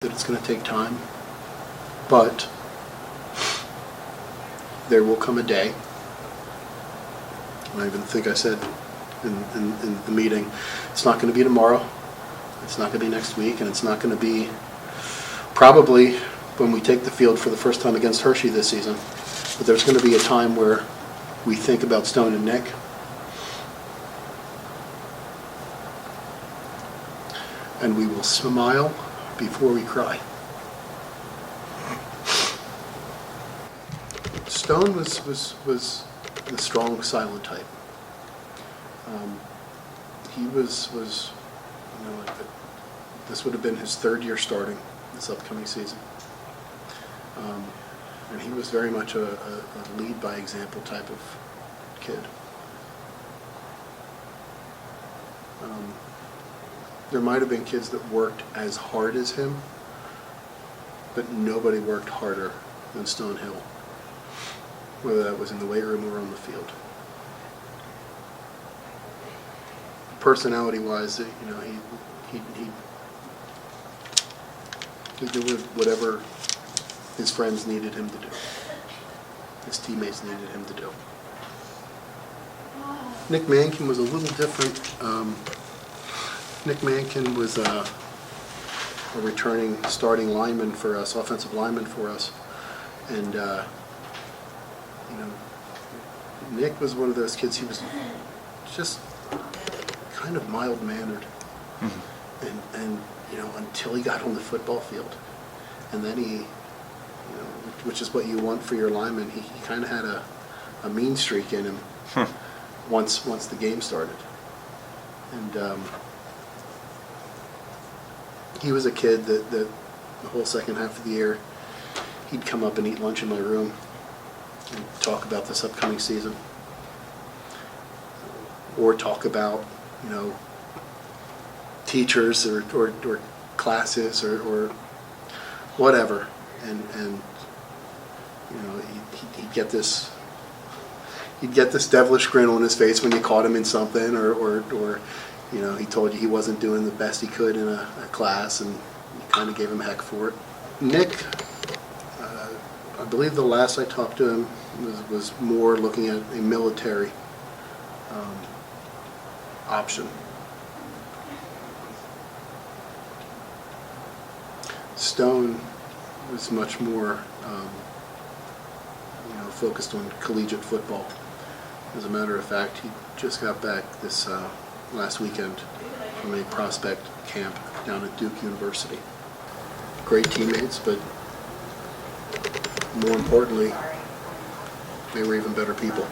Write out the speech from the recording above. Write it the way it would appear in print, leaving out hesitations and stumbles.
that it's going to take time, but there will come a day, I even think I said in the meeting, it's not going to be tomorrow, it's not going to be next week, and it's not going to be probably when we take the field for the first time against Hershey this season, but there's going to be a time where we think about Stone and Nick, and we will smile before we cry. Stone was the strong, silent type. He was this would have been his third year starting this upcoming season. And he was very much a lead by example type of kid. There might have been kids that worked as hard as him, but nobody worked harder than Stone Hill, whether that was in the weight room or on the field. Personality-wise, he'd do whatever his friends needed him to do, his teammates needed him to do. Nick Mankin was a little different. Nick Mankin was a returning starting lineman for us, offensive lineman for us, and Nick was one of those kids. He was just kind of mild-mannered, and until he got on the football field, and then he, which is what you want for your lineman. He kind of had a mean streak in him once the game started, and he was a kid that the whole second half of the year, he'd come up and eat lunch in my room and talk about this upcoming season, or talk about teachers or classes or whatever, and he'd get this devilish grin on his face when you caught him in something, or he told you he wasn't doing the best he could in a class, and you kind of gave him heck for it. Nick, I believe the last I talked to him was more looking at a military option. Stone was much more focused on collegiate football. As a matter of fact, he just got back this last weekend from a prospect camp down at Duke University. Great teammates, but more importantly, they were even better people.